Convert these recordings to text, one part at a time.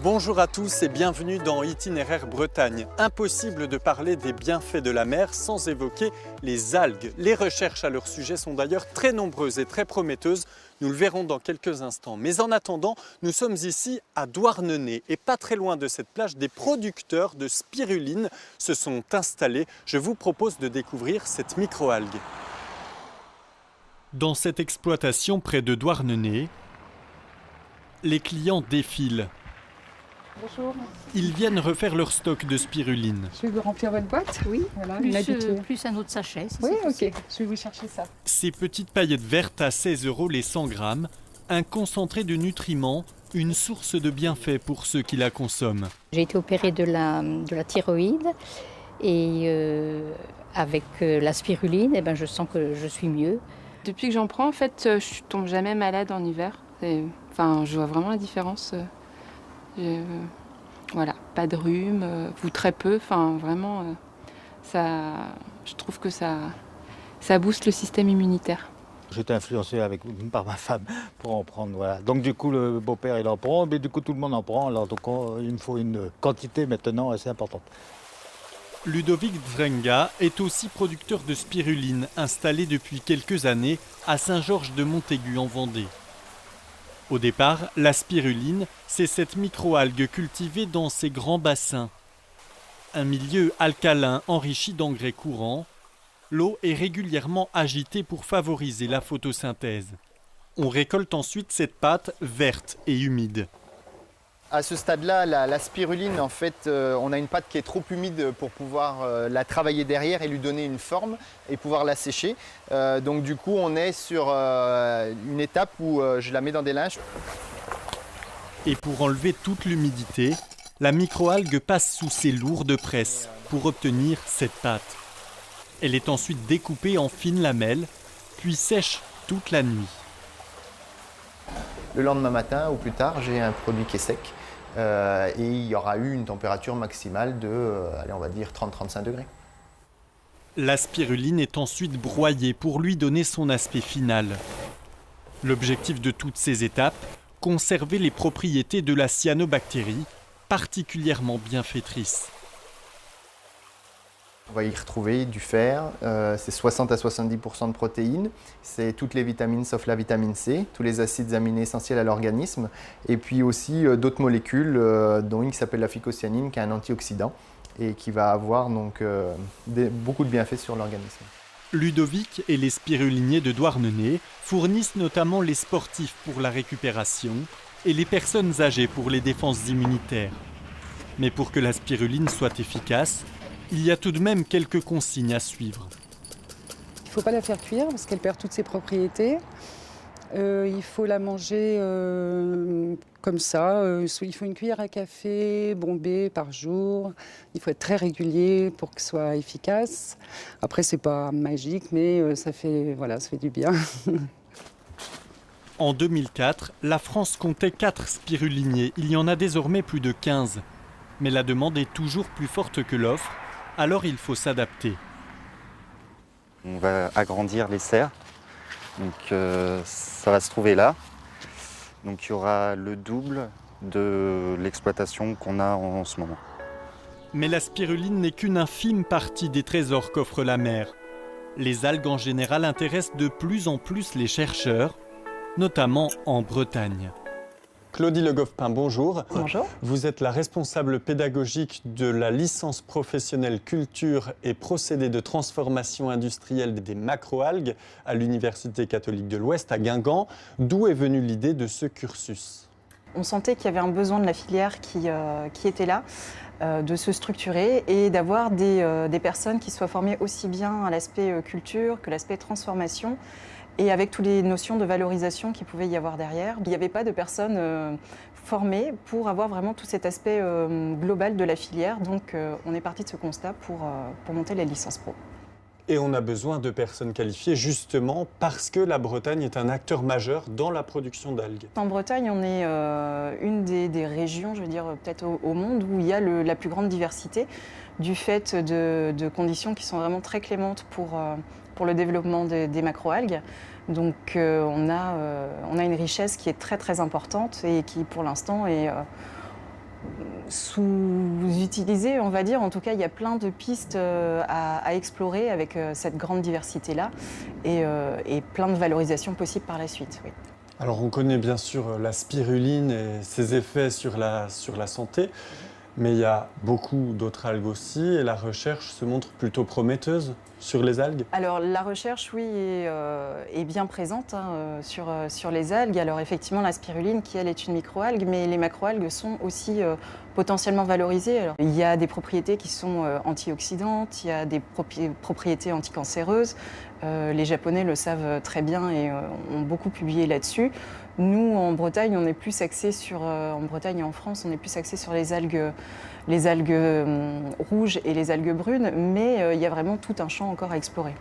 Bonjour à tous et bienvenue dans Itinéraire Bretagne. Impossible de parler des bienfaits de la mer sans évoquer les algues. Les recherches à leur sujet sont d'ailleurs très nombreuses et très prometteuses. Nous le verrons dans quelques instants. Mais en attendant, nous sommes ici à Douarnenez et pas très loin de cette plage, des producteurs de spiruline se sont installés. Je vous propose de découvrir cette microalgue. Dans cette exploitation près de Douarnenez, les clients défilent. Bonjour. Ils viennent refaire leur stock de spiruline. Je vais vous remplir votre boîte. Oui, voilà, plus un autre sachet. Si oui, c'est ok. Je vais vous chercher ça. Ces petites paillettes vertes à 16 € les 100 grammes, un concentré de nutriments, une source de bienfaits pour ceux qui la consomment. J'ai été opérée de la thyroïde et avec la spiruline, je sens que je suis mieux. Depuis que j'en prends, en fait, je tombe jamais malade en hiver. Je vois vraiment la différence. Voilà, pas de rhume, ou très peu. Vraiment, je trouve que ça booste le système immunitaire. J'étais influencé par ma femme pour en prendre. Voilà. Donc du coup, le beau-père, il en prend, mais du coup, tout le monde en prend. Alors donc, il me faut une quantité maintenant assez importante. Ludovic Dvrenga est aussi producteur de spiruline, installé depuis quelques années à Saint-Georges-de-Montaigu en Vendée. Au départ, la spiruline, c'est cette microalgue cultivée dans ces grands bassins. Un milieu alcalin enrichi d'engrais courants, l'eau est régulièrement agitée pour favoriser la photosynthèse. On récolte ensuite cette pâte verte et humide. À ce stade-là, la spiruline, en fait, on a une pâte qui est trop humide pour pouvoir la travailler derrière et lui donner une forme et pouvoir la sécher. Donc du coup, on est sur une étape où je la mets dans des linges. Et pour enlever toute l'humidité, la microalgue passe sous ces lourdes presses pour obtenir cette pâte. Elle est ensuite découpée en fines lamelles, puis sèche toute la nuit. Le lendemain matin ou plus tard, j'ai un produit qui est sec. Et il y aura eu une température maximale de, on va dire 30-35 degrés. La spiruline est ensuite broyée pour lui donner son aspect final. L'objectif de toutes ces étapes, conserver les propriétés de la cyanobactérie, particulièrement bienfaitrice. On va y retrouver du fer, c'est 60 à 70% de protéines, c'est toutes les vitamines sauf la vitamine C, tous les acides aminés essentiels à l'organisme, et puis aussi d'autres molécules, dont une qui s'appelle la phycocyanine, qui est un antioxydant, et qui va avoir donc beaucoup de bienfaits sur l'organisme. Ludovic et les spiruliniers de Douarnenez fournissent notamment les sportifs pour la récupération et les personnes âgées pour les défenses immunitaires. Mais pour que la spiruline soit efficace, il y a tout de même quelques consignes à suivre. Il ne faut pas la faire cuire parce qu'elle perd toutes ses propriétés. Il faut la manger comme ça. Il faut une cuillère à café bombée par jour. Il faut être très régulier pour que ce soit efficace. Après, ce n'est pas magique, mais ça fait du bien. En 2004, la France comptait 4 spiruliniers. Il y en a désormais plus de 15. Mais la demande est toujours plus forte que l'offre. Alors il faut s'adapter. On va agrandir les serres, donc ça va se trouver là. Donc il y aura le double de l'exploitation qu'on a en ce moment. Mais la spiruline n'est qu'une infime partie des trésors qu'offre la mer. Les algues en général intéressent de plus en plus les chercheurs, notamment en Bretagne. Claudie Le Goffpin, bonjour. Bonjour. Vous êtes la responsable pédagogique de la licence professionnelle culture et procédés de transformation industrielle des macroalgues à l'Université catholique de l'Ouest à Guingamp. D'où est venue l'idée de ce cursus? On sentait qu'il y avait un besoin de la filière qui était là, de se structurer et d'avoir des personnes qui soient formées aussi bien à l'aspect culture que l'aspect transformation. Et avec toutes les notions de valorisation qu'il pouvait y avoir derrière. Il n'y avait pas de personnes formées pour avoir vraiment tout cet aspect global de la filière. Donc on est parti de ce constat pour monter la licence pro. Et on a besoin de personnes qualifiées justement parce que la Bretagne est un acteur majeur dans la production d'algues. En Bretagne, on est une des régions, je veux dire peut-être au monde, où il y a la plus grande diversité du fait de conditions qui sont vraiment très clémentes pour le développement des macroalgues. Donc on a une richesse qui est très très importante et qui pour l'instant est sous-utilisé, on va dire. En tout cas, il y a plein de pistes à explorer avec cette grande diversité-là et plein de valorisations possibles par la suite. Oui. Alors on connaît bien sûr la spiruline et ses effets sur la santé, mais il y a beaucoup d'autres algues aussi et la recherche se montre plutôt prometteuse sur les algues. Alors la recherche, oui, est bien présente sur les algues. Alors effectivement, la spiruline, qui elle est une microalgue, mais les macroalgues sont aussi potentiellement valorisées. Alors, il y a des propriétés qui sont antioxydantes, il y a des propriétés anticancéreuses. Les Japonais le savent très bien et ont beaucoup publié là-dessus. Nous, en Bretagne, on est plus axé en Bretagne et en France, on est plus axé sur les algues rouges et les algues brunes, mais il y a vraiment tout un champ encore à explorer.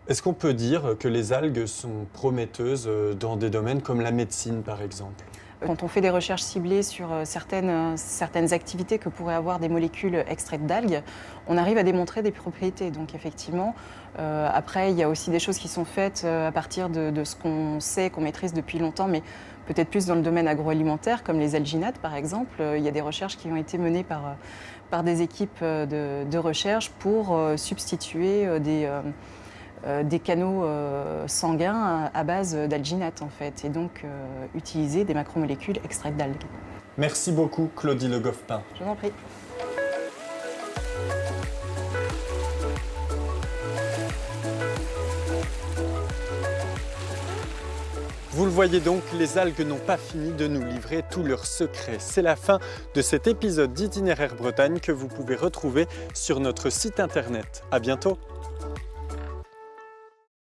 Est-ce qu'on peut dire que les algues sont prometteuses dans des domaines comme la médecine, par exemple ? Quand on fait des recherches ciblées sur certaines activités que pourraient avoir des molécules extraites d'algues, on arrive à démontrer des propriétés. Donc effectivement, après, il y a aussi des choses qui sont faites à partir de ce qu'on sait, qu'on maîtrise depuis longtemps, mais peut-être plus dans le domaine agroalimentaire, comme les alginates par exemple. Il y a des recherches qui ont été menées par des équipes de recherche pour substituer des canaux sanguins à base d'alginate en fait, et donc utiliser des macromolécules extraites d'algues. Merci beaucoup Claudie Le Goffpin. Je vous en prie. Vous le voyez donc, les algues n'ont pas fini de nous livrer tous leurs secrets. C'est la fin de cet épisode d'Itinéraire Bretagne que vous pouvez retrouver sur notre site internet. À bientôt.